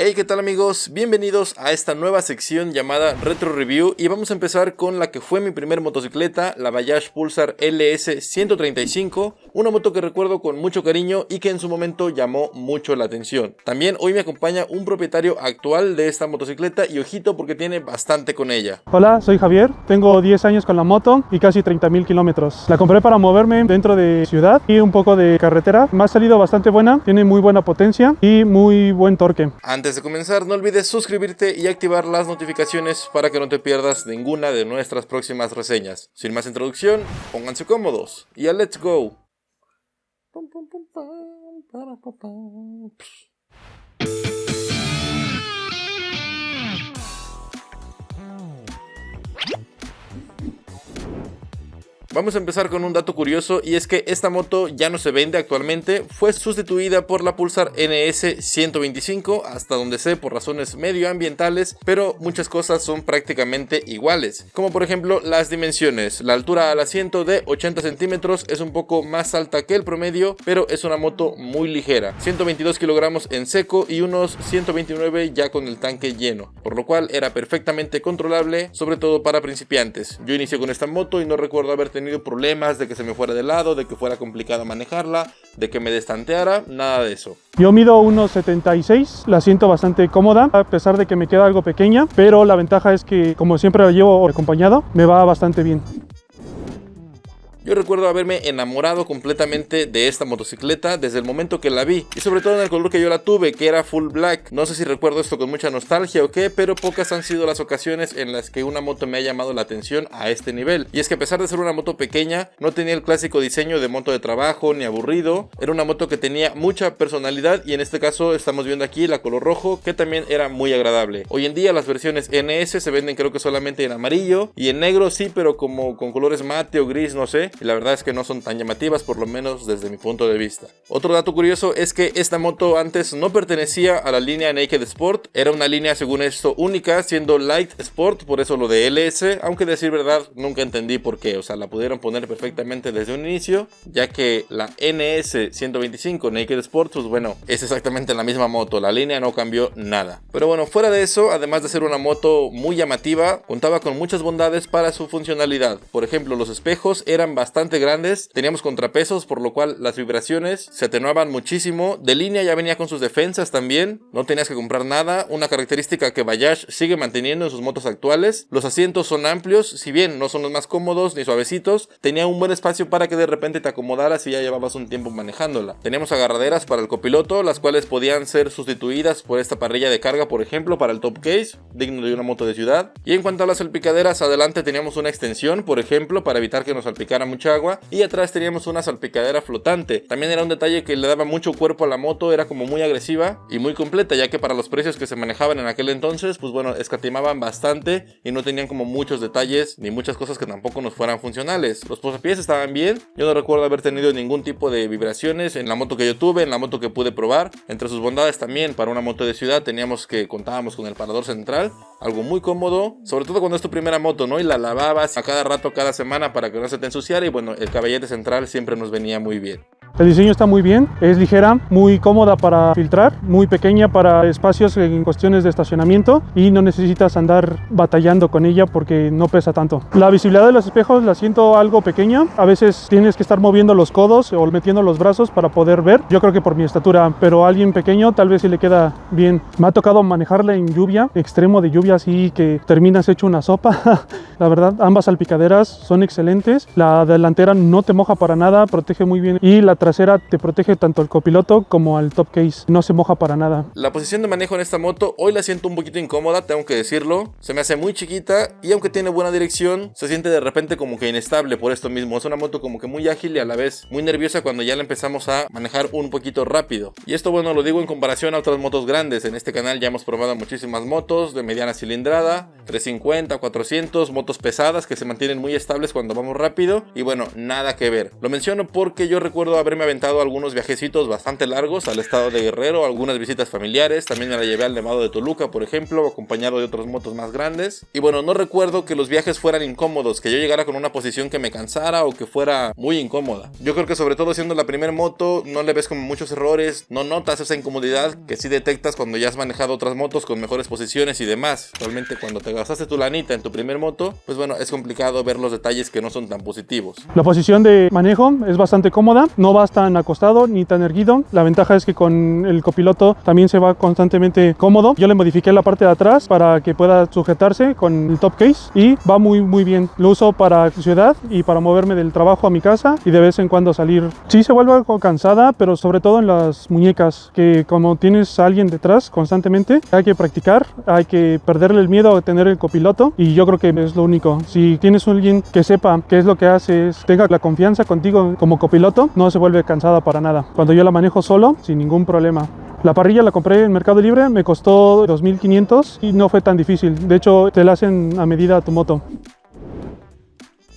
Hey, ¿qué tal amigos? Bienvenidos a esta nueva sección llamada Retro Review y vamos a empezar con la que fue mi primer motocicleta, la Bajaj Pulsar LS 135, una moto que recuerdo con mucho cariño y que en su momento llamó mucho la atención. También hoy me acompaña un propietario actual de esta motocicleta y ojito porque tiene bastante con ella. Hola, soy Javier, tengo 10 años con la moto y casi 30.000 kilómetros. La compré para moverme dentro de ciudad y un poco de carretera. Me ha salido bastante buena, tiene muy buena potencia y muy buen torque. Antes de comenzar, no olvides suscribirte y activar las notificaciones para que no te pierdas ninguna de nuestras próximas reseñas. Sin más introducción, pónganse cómodos y a let's go. Vamos a empezar con un dato curioso y es que esta moto ya no se vende actualmente, fue sustituida por la Pulsar NS 125 hasta donde sé por razones medioambientales, pero muchas cosas son prácticamente iguales, como por ejemplo las dimensiones. La altura al asiento de 80 centímetros es un poco más alta que el promedio, pero es una moto muy ligera, 122 kilogramos en seco y unos 129 ya con el tanque lleno, por lo cual era perfectamente controlable, sobre todo para principiantes. Yo inicié con esta moto y no recuerdo haber tenido problemas de que se me fuera de lado, de que fuera complicado manejarla, de que me destanteara, nada de eso. Yo mido 1,76, la siento bastante cómoda, a pesar de que me queda algo pequeña, pero la ventaja es que como siempre la llevo acompañado, me va bastante bien. Yo recuerdo haberme enamorado completamente de esta motocicleta desde el momento que la vi, y sobre todo en el color que yo la tuve, que era full black. No sé si recuerdo esto con mucha nostalgia o qué, pero pocas han sido las ocasiones en las que una moto me ha llamado la atención a este nivel. Y es que a pesar de ser una moto pequeña, no tenía el clásico diseño de moto de trabajo ni aburrido. Era una moto que tenía mucha personalidad y en este caso estamos viendo aquí la color rojo, que también era muy agradable. Hoy en día las versiones NS se venden creo que solamente en amarillo y en negro sí, pero como con colores mate o gris, no sé. Y la verdad es que no son tan llamativas, por lo menos desde mi punto de vista. Otro dato curioso es que esta moto antes no pertenecía a la línea Naked Sport, era una línea según esto única, siendo Light Sport, por eso lo de LS, aunque decir verdad nunca entendí por qué, o sea, la pudieron poner perfectamente desde un inicio, ya que la NS 125 Naked Sport, pues bueno, es exactamente la misma moto, la línea no cambió nada. Pero bueno, fuera de eso, además de ser una moto muy llamativa, contaba con muchas bondades para su funcionalidad. Por ejemplo, los espejos eran bastante grandes, teníamos contrapesos, por lo cual las vibraciones se atenuaban muchísimo. De línea ya venía con sus defensas también, no tenías que comprar nada, una característica que Bajaj sigue manteniendo en sus motos actuales. Los asientos son amplios, si bien no son los más cómodos ni suavecitos, tenía un buen espacio para que de repente te acomodaras y ya llevabas un tiempo manejándola. Teníamos agarraderas para el copiloto, las cuales podían ser sustituidas por esta parrilla de carga, por ejemplo, para el top case, digno de una moto de ciudad. Y en cuanto a las salpicaderas, adelante teníamos una extensión, por ejemplo, para evitar que nos salpicara mucha agua, y atrás teníamos una salpicadera flotante. También era un detalle que le daba mucho cuerpo a la moto, era como muy agresiva y muy completa, ya que para los precios que se manejaban en aquel entonces, pues bueno, escatimaban bastante y no tenían como muchos detalles ni muchas cosas que tampoco nos fueran funcionales. Los posapiés estaban bien, yo no recuerdo haber tenido ningún tipo de vibraciones en la moto que yo tuve, en la moto que pude probar. Entre sus bondades también, para una moto de ciudad contábamos con el parador central, algo muy cómodo, sobre todo cuando es tu primera moto, ¿no? Y la lavabas a cada rato, cada semana para que no se te ensuciara y bueno, el caballete central siempre nos venía muy bien. El diseño está muy bien, es ligera, muy cómoda para filtrar, muy pequeña para espacios en cuestiones de estacionamiento y no necesitas andar batallando con ella porque no pesa tanto. La visibilidad de los espejos la siento algo pequeña, a veces tienes que estar moviendo los codos o metiendo los brazos para poder ver, yo creo que por mi estatura, pero a alguien pequeño tal vez sí le queda bien. Me ha tocado manejarla en lluvia, extremo de lluvia así que terminas hecho una sopa. La verdad, ambas salpicaderas son excelentes, la delantera no te moja para nada, protege muy bien y la trasera te protege tanto al copiloto como al top case, no se moja para nada. La posición de manejo en esta moto hoy la siento un poquito incómoda, tengo que decirlo, se me hace muy chiquita y aunque tiene buena dirección, se siente de repente como que inestable por esto mismo. Es una moto como que muy ágil y a la vez muy nerviosa cuando ya la empezamos a manejar un poquito rápido. Y esto bueno, lo digo en comparación a otras motos grandes. En este canal ya hemos probado muchísimas motos de mediana cilindrada, 350, 400, motos pesadas que se mantienen muy estables cuando vamos rápido y bueno, nada que ver. Lo menciono porque yo recuerdo haberme haberme aventado algunos viajecitos bastante largos al estado de Guerrero, algunas visitas familiares. También me la llevé al Nevado de Toluca, por ejemplo, acompañado de otras motos más grandes. Y bueno, no recuerdo que los viajes fueran incómodos, que yo llegara con una posición que me cansara o que fuera muy incómoda. Yo creo que sobre todo siendo la primera moto, no le ves como muchos errores, no notas esa incomodidad que sí detectas cuando ya has manejado otras motos con mejores posiciones y demás. Realmente cuando te gastaste tu lanita en tu primer moto, pues bueno, es complicado ver los detalles que no son tan positivos. La posición de manejo es bastante cómoda, no vas tan acostado ni tan erguido. La ventaja es que con el copiloto también se va constantemente cómodo. Yo le modifiqué la parte de atrás para que pueda sujetarse con el top case y va muy bien. Lo uso para ciudad y para moverme del trabajo a mi casa y de vez en cuando salir. Sí se vuelve algo cansada, pero sobre todo en las muñecas, que como tienes a alguien detrás constantemente, hay que practicar, hay que perderle el miedo a tener el copiloto y yo creo que es lo único. Si tienes a alguien que sepa qué es lo que haces, tenga la confianza contigo como copiloto, no se vuelve cansada para nada. Cuando yo la manejo solo, sin ningún problema. La parrilla la compré en Mercado Libre, me costó 2.500 y no fue tan difícil. De hecho, te la hacen a medida a tu moto.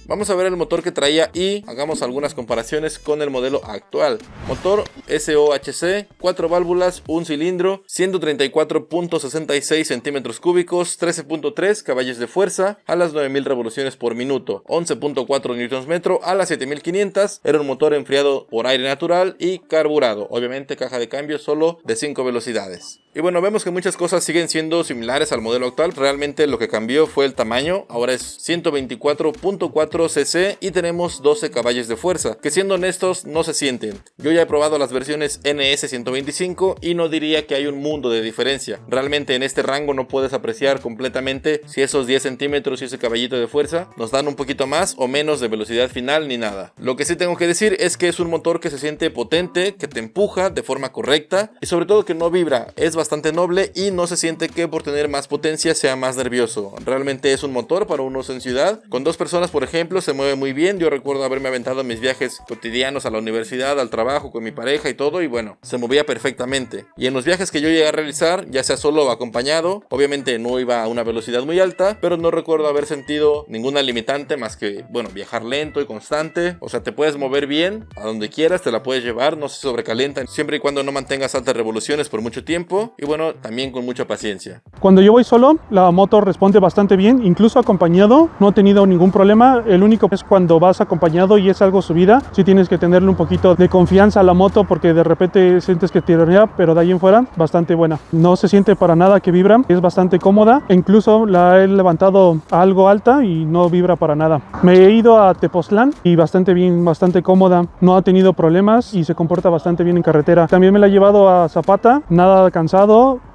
Vamos a ver el motor que traía y hagamos algunas comparaciones con el modelo actual. Motor SOHC, 4 válvulas, 1 cilindro, 134.66 centímetros cúbicos, 13.3 caballos de fuerza a las 9000 revoluciones por minuto, 11.4 Nm a las 7500. Era un motor enfriado por aire natural y carburado. Obviamente caja de cambio solo de 5 velocidades. Y bueno, vemos que muchas cosas siguen siendo similares al modelo actual. Realmente lo que cambió fue el tamaño. Ahora es 124.4 cc y tenemos 12 caballos de fuerza, que siendo honestos no se sienten. Yo ya he probado las versiones NS 125 y no diría que hay un mundo de diferencia. Realmente en este rango no puedes apreciar completamente si esos 10 centímetros y ese caballito de fuerza nos dan un poquito más o menos de velocidad final ni nada. Lo que sí tengo que decir es que es un motor que se siente potente, que te empuja de forma correcta y sobre todo que no vibra. Es bastante noble y no se siente que por tener más potencia sea más nervioso. Realmente es un motor para un uso en ciudad. Con dos personas, por ejemplo, se mueve muy bien. Yo recuerdo haberme aventado mis viajes cotidianos a la universidad, al trabajo, con mi pareja y todo, y bueno, se movía perfectamente. Y en los viajes que yo llegué a realizar, ya sea solo o acompañado, obviamente no iba a una velocidad muy alta, pero no recuerdo haber sentido ninguna limitante más que, bueno, viajar lento y constante. O sea, te puedes mover bien, a donde quieras, te la puedes llevar, no se sobrecalienta, siempre y cuando no mantengas altas revoluciones por mucho tiempo. Y bueno, también con mucha paciencia. Cuando yo voy solo, la moto responde bastante bien, incluso acompañado, no he tenido ningún problema. El único es cuando vas acompañado y es algo subida, sí tienes que tenerle un poquito de confianza a la moto porque de repente sientes que tironea, pero de ahí en fuera, bastante buena. No se siente para nada que vibra, es bastante cómoda, e incluso la he levantado a algo alta y no vibra para nada. Me he ido a Tepoztlán y bastante bien, bastante cómoda, no ha tenido problemas y se comporta bastante bien en carretera. También me la he llevado a Zapata, nada cansado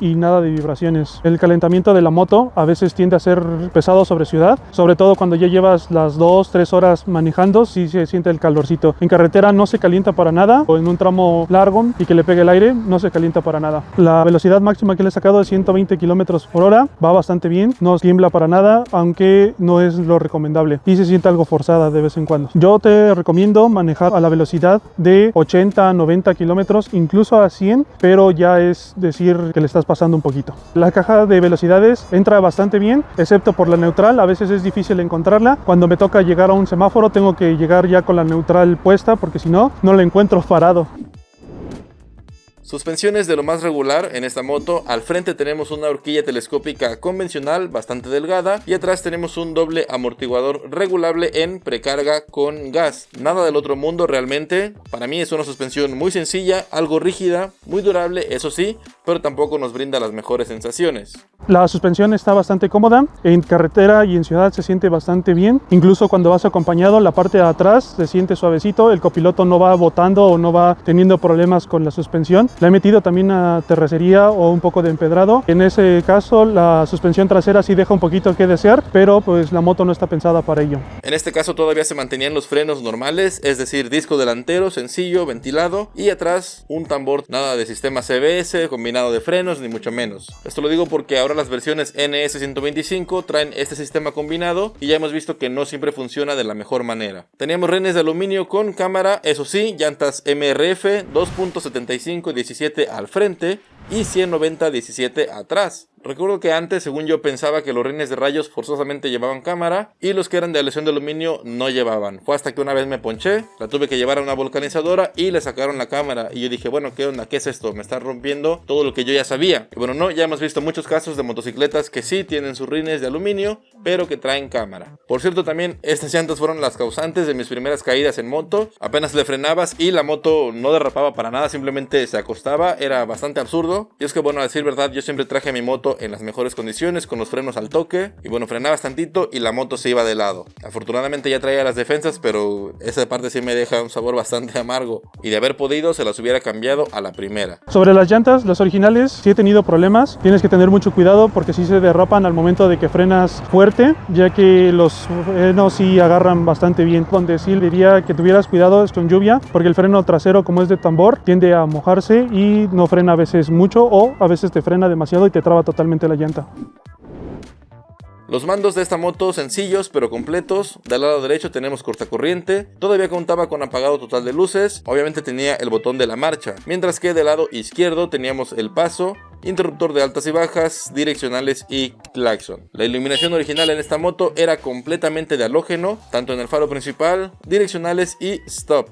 y nada de vibraciones. El calentamiento de la moto a veces tiende a ser pesado sobre ciudad, sobre todo cuando ya llevas las 2-3 horas manejando, sí se siente el calorcito. En carretera no se calienta para nada, o en un tramo largo y que le pegue el aire, no se calienta para nada. La velocidad máxima que le he sacado es 120 km por hora, va bastante bien, no tiembla para nada, aunque no es lo recomendable y se siente algo forzada de vez en cuando. Yo te recomiendo manejar a la velocidad de 80-90 km, incluso a 100, pero ya es decir que le estás pasando un poquito. La caja de velocidades entra bastante bien, excepto por la neutral, a veces es difícil encontrarla. Cuando me toca llegar a un semáforo tengo que llegar ya con la neutral puesta porque si no, no la encuentro parado. Suspensiones de lo más regular en esta moto. Al frente tenemos una horquilla telescópica convencional bastante delgada y atrás tenemos un doble amortiguador regulable en precarga con gas. Nada del otro mundo realmente. Para mí es una suspensión muy sencilla, algo rígida, muy durable, eso sí, pero tampoco nos brinda las mejores sensaciones. La suspensión está bastante cómoda, en carretera y en ciudad se siente bastante bien. Incluso cuando vas acompañado, la parte de atrás se siente suavecito, el copiloto no va botando o no va teniendo problemas con la suspensión. Le he metido también a terracería o un poco de empedrado. En ese caso la suspensión trasera sí deja un poquito que desear, pero pues la moto no está pensada para ello. En este caso todavía se mantenían los frenos normales, es decir, disco delantero sencillo, ventilado, y atrás un tambor, nada de sistema CBS, combinado de frenos, ni mucho menos. Esto lo digo porque ahora las versiones NS 125 traen este sistema combinado y ya hemos visto que no siempre funciona de la mejor manera. Teníamos rines de aluminio con cámara, eso sí, llantas MRF 2.75 17 al frente y 190 17 atrás. Recuerdo que antes, según yo, pensaba que los rines de rayos forzosamente llevaban cámara y los que eran de aleación de aluminio no llevaban. Fue hasta que una vez me ponché, la tuve que llevar a una vulcanizadora y le sacaron la cámara. Y yo dije, bueno, ¿qué onda? ¿Qué es esto? Me está rompiendo todo lo que yo ya sabía. Y bueno, no, ya hemos visto muchos casos de motocicletas que sí tienen sus rines de aluminio, pero que traen cámara. Por cierto, también estas llantas fueron las causantes de mis primeras caídas en moto. Apenas le frenabas y la moto no derrapaba para nada, simplemente se acostaba. Era bastante absurdo. Y es que, bueno, a decir verdad, yo siempre traje mi moto en las mejores condiciones, con los frenos al toque. Y bueno, frenabas tantito y la moto se iba de lado. Afortunadamente ya traía las defensas, pero esa parte sí me deja un sabor bastante amargo. Y de haber podido, se las hubiera cambiado a la primera. Sobre las llantas, las originales, sí he tenido problemas. Tienes que tener mucho cuidado porque sí se derrapan al momento de que frenas fuerte, ya que los frenos sí agarran bastante bien. Donde sí diría que tuvieras cuidado es con lluvia, porque el freno trasero, como es de tambor, tiende a mojarse y no frena a veces mucho, o a veces te frena demasiado y te traba totalmente la llanta. Los mandos de esta moto sencillos pero completos. Del lado derecho tenemos cortacorriente, todavía contaba con apagado total de luces, obviamente tenía el botón de la marcha, mientras que del lado izquierdo teníamos el paso, interruptor de altas y bajas, direccionales y claxon. La iluminación original en esta moto era completamente de halógeno, tanto en el faro principal, direccionales y stop.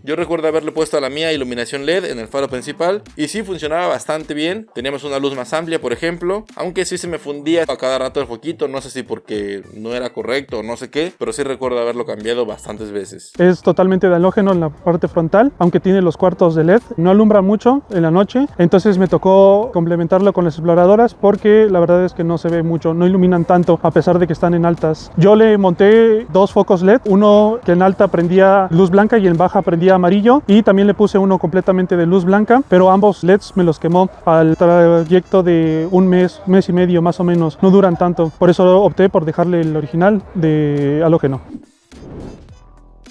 Yo recuerdo haberle puesto a la mía iluminación LED en el faro principal y sí funcionaba bastante bien. Teníamos una luz más amplia, por ejemplo, aunque sí se me fundía a cada rato el foquito, no sé si porque no era correcto o no sé qué, pero sí recuerdo haberlo cambiado bastantes veces. Es totalmente de halógeno en la parte frontal, aunque tiene los cuartos de LED. No alumbra mucho en la noche, entonces me tocó complementarlo con las exploradoras porque la verdad es que no se ve mucho, no iluminan tanto a pesar de que están en altas. Yo le monté dos focos LED, uno que en alta prendía luz blanca y en baja prendía amarillo, y también le puse uno completamente de luz blanca, pero ambos LEDs me los quemó al trayecto de un mes y medio más o menos. No duran tanto, por eso opté por dejarle el original de halógeno.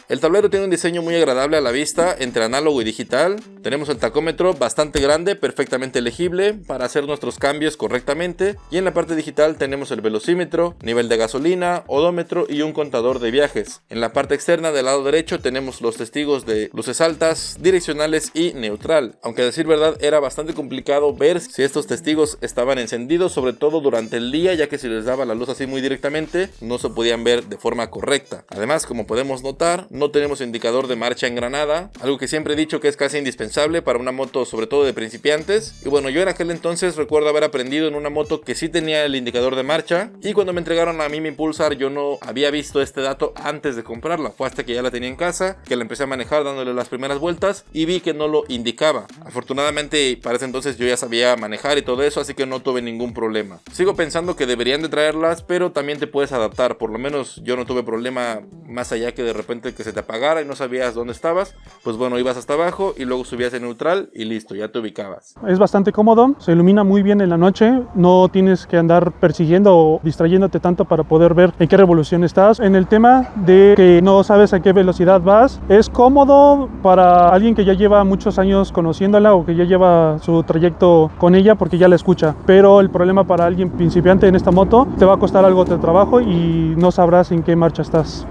El tablero tiene un diseño muy agradable a la vista entre análogo y digital. Tenemos el tacómetro bastante grande, perfectamente legible para hacer nuestros cambios correctamente. Y en la parte digital tenemos el velocímetro, nivel de gasolina, odómetro y un contador de viajes. En la parte externa del lado derecho tenemos los testigos de luces altas, direccionales y neutral. Aunque a decir verdad era bastante complicado ver si estos testigos estaban encendidos, sobre todo durante el día, ya que si les daba la luz así muy directamente no se podían ver de forma correcta. Además, como podemos notar, no tenemos indicador de marcha engranada, algo que siempre he dicho que es casi indispensable para una moto, sobre todo de principiantes. Y bueno, yo en aquel entonces recuerdo haber aprendido en una moto que sí tenía el indicador de marcha, y cuando me entregaron a mí mi Pulsar yo no había visto este dato antes de comprarla. Fue hasta que ya la tenía en casa que la empecé a manejar dándole las primeras vueltas y vi que no lo indicaba. Afortunadamente para ese entonces yo ya sabía manejar y todo eso, así que no tuve ningún problema. Sigo pensando que deberían de traerlas, pero también te puedes adaptar. Por lo menos yo no tuve problema más allá que de repente que se te apagara y no sabías dónde estabas. Pues bueno, ibas hasta abajo y luego subías en neutral y listo, ya te ubicabas. Es bastante cómodo, se ilumina muy bien en la noche, no tienes que andar persiguiendo o distrayéndote tanto para poder ver en qué revolución estás. En el tema de que no sabes a qué velocidad vas, es cómodo para alguien que ya lleva muchos años conociéndola o que ya lleva su trayecto con ella porque ya la escucha, pero el problema para alguien principiante en esta moto, te va a costar algo de trabajo y no sabrás en qué marcha estás.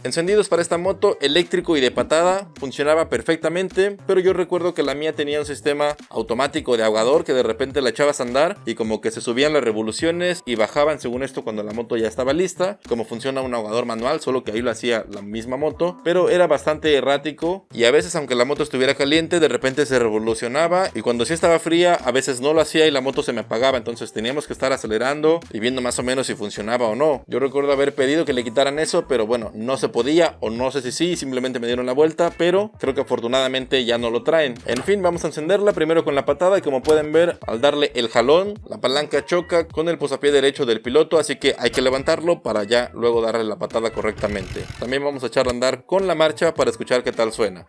Encendidos para esta moto, eléctrico y de patada, funcionaba perfectamente, pero yo recuerdo que la mía tenía un sistema automático de ahogador que de repente la echabas a andar y como que se subían las revoluciones y bajaban según esto cuando la moto ya estaba lista, como funciona un ahogador manual, solo que ahí lo hacía la misma moto, pero era bastante errático y a veces aunque la moto estuviera caliente de repente se revolucionaba y cuando sí estaba fría a veces no lo hacía y la moto se me apagaba, entonces teníamos que estar acelerando y viendo más o menos si funcionaba o no. Yo recuerdo haber pedido que le quitaran eso, pero bueno, no se podía, o no sé si sí, simplemente me dieron la vuelta, pero creo que afortunadamente ya no lo traen. En fin, vamos a encenderla primero con la patada y como pueden ver, al darle el jalón, la palanca choca con el posapié derecho del piloto, así que hay que levantarlo para ya luego darle la patada correctamente. También vamos a echar a andar con la marcha para escuchar qué tal suena.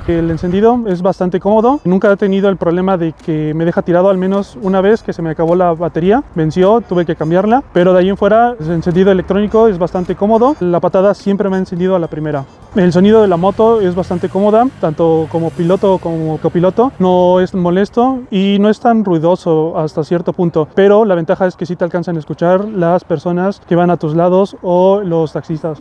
El encendido es bastante cómodo, nunca he tenido el problema de que me deja tirado, al menos una vez que se me acabó la batería, venció, tuve que cambiarla, pero de ahí en fuera el encendido electrónico es bastante cómodo, la patada siempre me ha encendido a la primera. El sonido de la moto es bastante cómoda, tanto como piloto como copiloto, no es molesto y no es tan ruidoso hasta cierto punto, pero la ventaja es que sí te alcanzan a escuchar las personas que van a tus lados o los taxistas.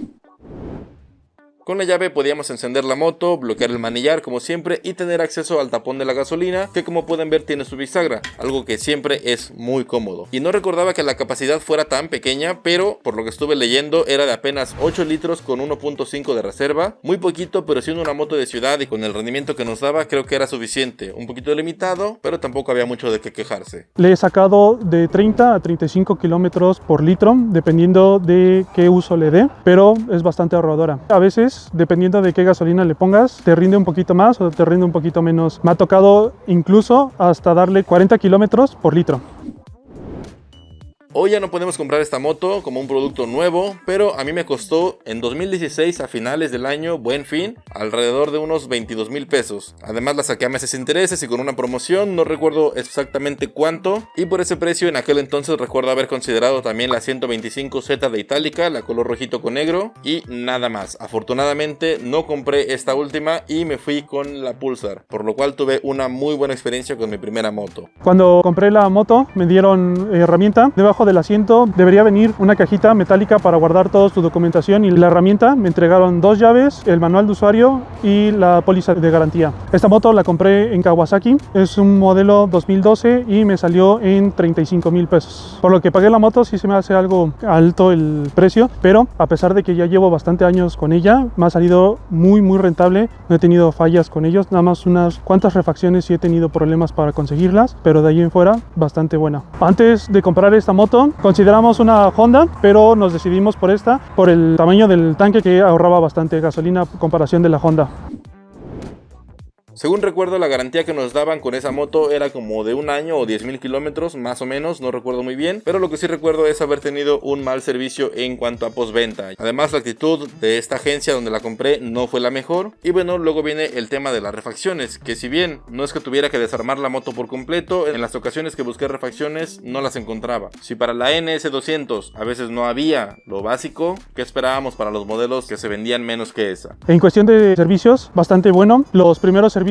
Con la llave podíamos encender la moto, bloquear el manillar como siempre y tener acceso al tapón de la gasolina, que como pueden ver tiene su bisagra, algo que siempre es muy cómodo. Y no recordaba que la capacidad fuera tan pequeña, pero por lo que estuve leyendo era de apenas 8 litros con 1.5 de reserva, muy poquito, pero siendo una moto de ciudad y con el rendimiento que nos daba creo que era suficiente, un poquito limitado, pero tampoco había mucho de qué quejarse. Le he sacado de 30 a 35 kilómetros por litro, dependiendo de qué uso le dé, pero es bastante ahorradora. A veces, dependiendo de qué gasolina le pongas, te rinde un poquito más o te rinde un poquito menos. Me ha tocado incluso hasta darle 40 kilómetros por litro. Hoy ya no podemos comprar esta moto como un producto nuevo, pero a mí me costó en 2016 a finales del año, Buen Fin, alrededor de unos 22,000 pesos. Además la saqué a meses sin intereses y con una promoción, no recuerdo exactamente cuánto, y por ese precio en aquel entonces recuerdo haber considerado también la 125Z de Itálica, la color rojito con negro, y nada más. Afortunadamente no compré esta última y me fui con la Pulsar, por lo cual tuve una muy buena experiencia con mi primera moto. Cuando compré la moto me dieron herramienta. Debajo del asiento debería venir una cajita metálica para guardar toda tu documentación, y la herramienta me entregaron 2 llaves, el manual de usuario y la póliza de garantía. Esta moto la compré en Kawasaki, es un modelo 2012 y me salió en 35,000 pesos. Por lo que pagué la moto sí se me hace algo alto el precio, pero a pesar de que ya llevo bastante años con ella, me ha salido muy rentable. No he tenido fallas con ellos, nada más unas cuantas refacciones sí he tenido problemas para conseguirlas, pero de ahí en fuera bastante buena. Antes de comprar esta moto consideramos una Honda, pero nos decidimos por esta, por el tamaño del tanque, que ahorraba bastante gasolina a comparación de la Honda. Según recuerdo, la garantía que nos daban con esa moto era como de 1 año o 10,000 kilómetros, más o menos, no recuerdo muy bien, pero lo que sí recuerdo es haber tenido un mal servicio en cuanto a postventa. Además, la actitud de esta agencia donde la compré no fue la mejor, y bueno, luego viene el tema de las refacciones, que si bien no es que tuviera que desarmar la moto por completo, en las ocasiones que busqué refacciones no las encontraba. Si para la NS200 a veces no había lo básico, ¿qué esperábamos para los modelos que se vendían menos que esa? En cuestión de servicios, bastante bueno. Los primeros servicios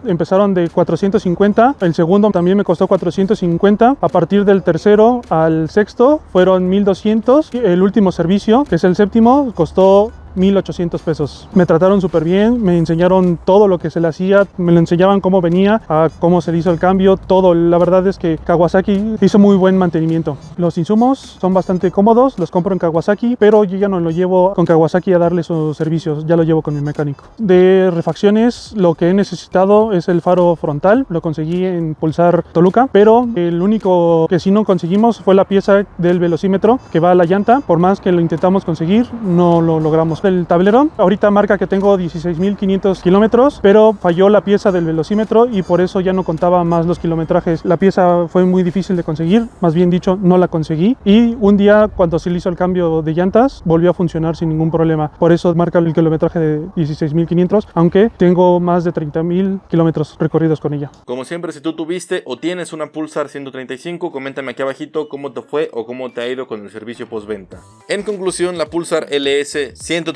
empezaron de 450, el segundo también me costó 450, a partir del tercero al sexto fueron 1200, y el último servicio, que es el séptimo, costó 1,800 pesos. Me trataron súper bien, me enseñaron todo lo que se le hacía, me lo enseñaban cómo venía, a cómo se le hizo el cambio, todo. La verdad es que Kawasaki hizo muy buen mantenimiento. Los insumos son bastante cómodos, los compro en Kawasaki, pero yo ya no lo llevo con Kawasaki a darle sus servicios, ya lo llevo con mi mecánico. De refacciones, lo que he necesitado es el faro frontal, lo conseguí en Pulsar Toluca, pero el único que sí no conseguimos fue la pieza del velocímetro que va a la llanta. Por más que lo intentamos conseguir, no lo logramos. El tablero ahorita marca que tengo 16,500 kilómetros, pero falló la pieza del velocímetro y por eso ya no contaba más los kilometrajes. La pieza fue muy difícil de conseguir, más bien dicho, no la conseguí, y un día cuando se le hizo el cambio de llantas volvió a funcionar sin ningún problema. Por eso marca el kilometraje de 16,500, aunque tengo más de 30,000 kilómetros recorridos con ella. Como siempre, si tú tuviste o tienes una Pulsar 135, coméntame aquí abajito cómo te fue o cómo te ha ido con el servicio postventa. En conclusión, la Pulsar LS 135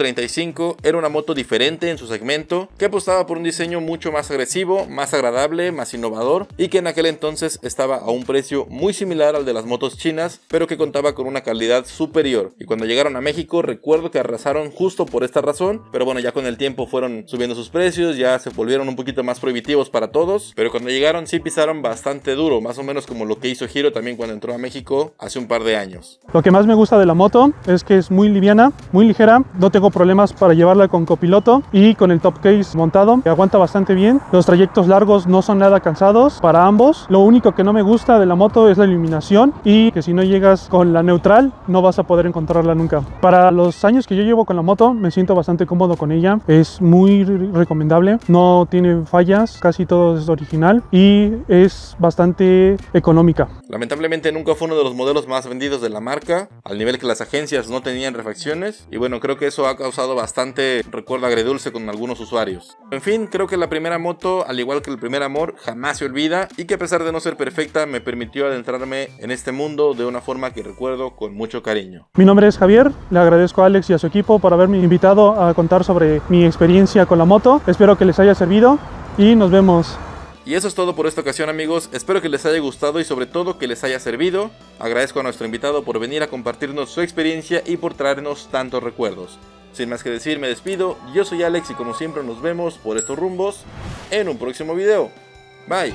era una moto diferente en su segmento, que apostaba por un diseño mucho más agresivo, más agradable, más innovador, y que en aquel entonces estaba a un precio muy similar al de las motos chinas, pero que contaba con una calidad superior. Y cuando llegaron a México recuerdo que arrasaron justo por esta razón, pero bueno, ya con el tiempo fueron subiendo sus precios, ya se volvieron un poquito más prohibitivos para todos, pero cuando llegaron sí pisaron bastante duro, más o menos como lo que hizo Hiro también cuando entró a México hace un par de años. Lo que más me gusta de la moto es que es muy liviana, muy ligera, no tengo problemas para llevarla con copiloto y con el top case montado, que aguanta bastante bien. Los trayectos largos no son nada cansados para ambos. Lo único que no me gusta de la moto es la iluminación, y que si no llegas con la neutral no vas a poder encontrarla nunca. Para los años que yo llevo con la moto me siento bastante cómodo con ella, es muy recomendable, no tiene fallas, casi todo es original y es bastante económica. Lamentablemente nunca fue uno de los modelos más vendidos de la marca, al nivel que las agencias no tenían refacciones, y bueno, creo que eso ha ha causado bastante recuerdo agridulce con algunos usuarios. En fin, creo que la primera moto, al igual que el primer amor, jamás se olvida y que a pesar de no ser perfecta, me permitió adentrarme en este mundo de una forma que recuerdo con mucho cariño. Mi nombre es Javier, le agradezco a Alex y a su equipo por haberme invitado a contar sobre mi experiencia con la moto. Espero que les haya servido y nos vemos. Y eso es todo por esta ocasión, amigos. Espero que les haya gustado y sobre todo que les haya servido. Agradezco a nuestro invitado por venir a compartirnos su experiencia y por traernos tantos recuerdos. Sin más que decir, me despido. Yo soy Alex y como siempre nos vemos por estos rumbos en un próximo video. Bye.